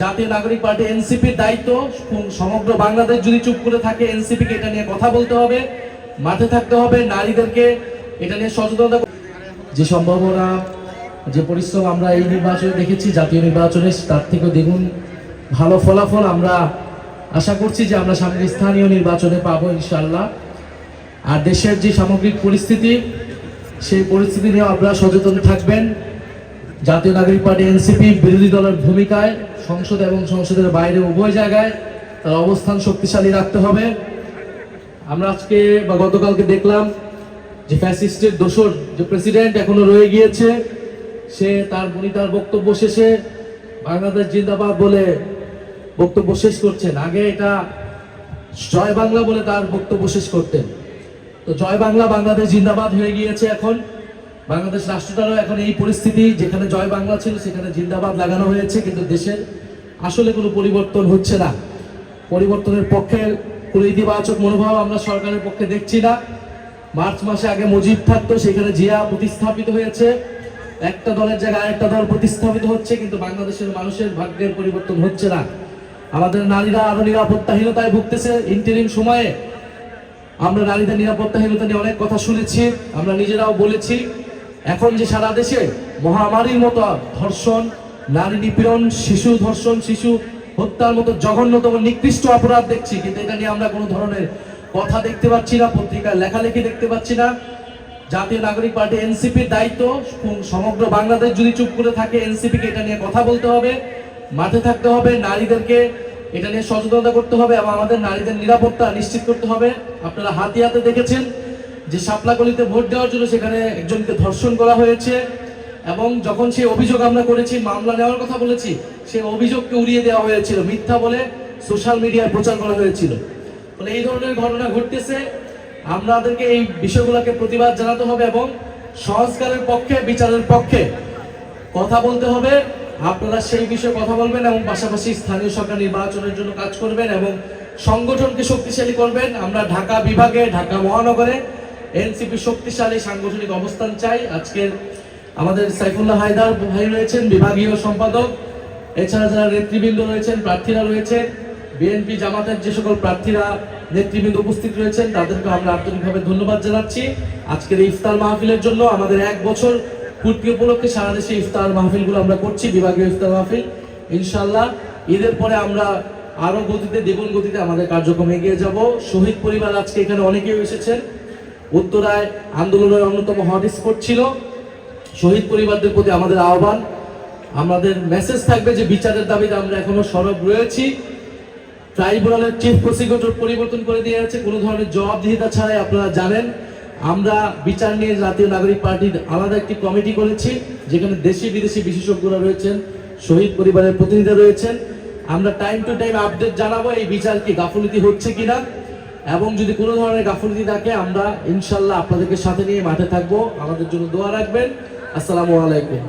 জাতীয় নাগরিক পার্টি এনসিপির দায়িত্ব সমগ্র বাংলাদেশ যদি চুপ করে থাকে এনসিপিকে এটা নিয়ে কথা বলতে হবে, মাঠে থাকতে হবে, নারীদেরকে এটা নিয়ে সচেতনতা। যে সম্ভাবনা, যে পরিশ্রম আমরা এই নির্বাচনে দেখেছি, জাতীয় নির্বাচনে তার থেকে দ্বিগুণ ভালো ফলাফল আমরা আশা করছি যে আমরা সামনে স্থানীয় নির্বাচনে পাবো ইনশাআল্লাহ। আর দেশের যে সামগ্রিক পরিস্থিতি, সেই পরিস্থিতি নিয়ে আপনারা সচেতন থাকবেন। জাতীয় নাগরিক পার্টি এনসিপি বিরোধী দলের ভূমিকায় সংসদ এবং সংসদের বাইরে উভয় জায়গায় তার অবস্থান শক্তিশালী রাখতে হবে। আমরা আজকে বা গতকালকে দেখলাম যে ফ্যাসিস্টের দোসর যে প্রেসিডেন্ট এখনো রয়ে গিয়েছে, সে তার বক্তব্য শেষে বাংলাদেশ জিন্দাবাদ বলে বক্তব্য শেষ করছেন। আগে এটা জয় বাংলা বলে তার বক্তব্য শেষ করতেন। তো জয় বাংলা বাংলাদেশ জিন্দাবাদ হয়ে গিয়েছে। এখন বাংলাদেশ রাষ্ট্রটারও এখন এই পরিস্থিতি, যেখানে জয় বাংলা ছিল সেখানে জিন্দাবাদ লাগানো হয়েছে, কিন্তু দেশের আসলে কোনো পরিবর্তন হচ্ছে না। পরিবর্তনের পক্ষে কোনো ইতিবাচক মনোভাব আমরা সরকারের পক্ষে দেখছি না। মার্চ মাসে আগে মুজিব থাকতো, সেখানে জিয়া প্রতিস্থাপিত হয়েছে, একটা দলের জায়গায় আরেকটা দল প্রতিস্থাপিত হচ্ছে, কিন্তু বাংলাদেশের মানুষের ভাগ্যের পরিবর্তন হচ্ছে না। আমাদের নারীরা আরো নিরাপত্তাহীনতায় ভুগতেছে। ইন্টারিম সময়ে আমরা নারীদের নিরাপত্তাহীনতা নিয়ে অনেক কথা শুনেছি, আমরা নিজেরাও বলেছি। এখন যে সারা দেশে মহামারীর মতো ধর্ষণ, নারী নিপীড়ন, শিশু ধর্ষণ, শিশু হত্যার মতো জঘন্যতম নিকৃষ্ট অপরাধ দেখছি, কিন্তু এটা নিয়ে আমরা কোনো ধরনের কথা দেখতে পাচ্ছি না, পত্রিকায় লেখালেখি দেখতে পাচ্ছি না। জাতীয় নাগরিক পার্টি এনসিপির দায়িত্ব সমগ্র বাংলাদেশ যদি চুপ করে থাকে এনসিপিকে এটা নিয়ে কথা বলতে হবে, মাঠে থাকতে হবে, নারীদেরকে এটা নিয়ে সচেতনতা করতে হবে এবং আমাদের নারীদের নিরাপত্তা নিশ্চিত করতে হবে। আপনারা হাতে দেখেছেন যে শাপলাকলিতে ভোট দেওয়ার জন্য সেখানে একজনকে ধর্ষণ করা হয়েছে, এবং যখন সেই অভিযোগ আমরা করেছি, মামলা নেওয়ার কথা বলেছি, সেই অভিযোগকে উড়িয়ে দেওয়া হয়েছিল, মিথ্যা বলে সোশ্যাল মিডিয়ায় প্রচার করা হয়েছিল। ফলে এই ধরনের ঘটনা ঘটতেছে। আমাদেরকে এই বিষয়গুলোকে প্রতিবাদ জানাতে হবে এবং সংস্কারের পক্ষে, বিচারের পক্ষে কথা বলতে হবে। আপনারা সেই বিষয়ে কথা বলবেন এবং পাশাপাশি স্থানীয় সরকার নির্বাচনের জন্য কাজ করবেন এবং সংগঠনকে শক্তিশালী করবেন। আমরা ঢাকা বিভাগে, ঢাকা মহানগরে এনসিপি শক্তিশালী সাংগঠনিক অবস্থান চাই। আজকের আমাদের সাইফুল্লাহ হায়দার ভাই রয়েছেন বিভাগীয় সম্পাদক, এছাড়া যারা নেতৃবৃন্দ রয়েছেন, প্রার্থীরা রয়েছেন, বিএনপি জামাতের যে সকল প্রার্থীরা নেতৃবৃন্দ উপস্থিত রয়েছেন, তাদেরকে আমরা আন্তরিকভাবে ধন্যবাদ জানাচ্ছি। আজকের এই ইফতার মাহফিলের জন্য আমাদের 1 বছর পূর্তি উপলক্ষে সারা দেশে ইফতার মাহফিলগুলো আমরা করছি, বিভাগীয় ইফতার মাহফিল। ইনশাআল্লাহ ঈদের পরে আমরা আরো গতিতে, দ্বিগুণ গতিতে আমাদের কার্যক্রম এগিয়ে যাব। শহীদ পরিবার আজকে এখানে অনেকেই এসেছেন। উত্তরায় আন্দোলনের অন্যতম হটস্পট ছিল। শহীদ পরিবারদের প্রতি আমাদের আহ্বান, আমাদের মেসেজ থাকবে যে বিচারের দাবিতে আমরা এখনো সরব রয়েছি। ট্রাইব্যুনালের চিফ প্রসিকিউটর পরিবর্তন করে দিয়ে আছে, কোনো ধরনের জবাবদিহিতা ছাড়াই। আপনারা জানেন আমরা বিচার নিয়ে জাতীয় নাগরিক পার্টির আলাদা একটি কমিটি করেছি, যেখানে দেশি বিদেশি বিশেষজ্ঞরা রয়েছেন, শহীদ পরিবারের প্রতিনিধি রয়েছেন। আমরা টাইম টু টাইম আপডেট জানাবো এই বিচার কি গাফিলতি হচ্ছে কিনা, এবং যদি কোনো ধরনের গাফিলতি থাকে আমরা ইনশাল্লাহ আপনাদেরকে সাথে নিয়ে মাঠে থাকবো। আমাদের জন্য দোয়া রাখবেন। আসসালামু আলাইকুম।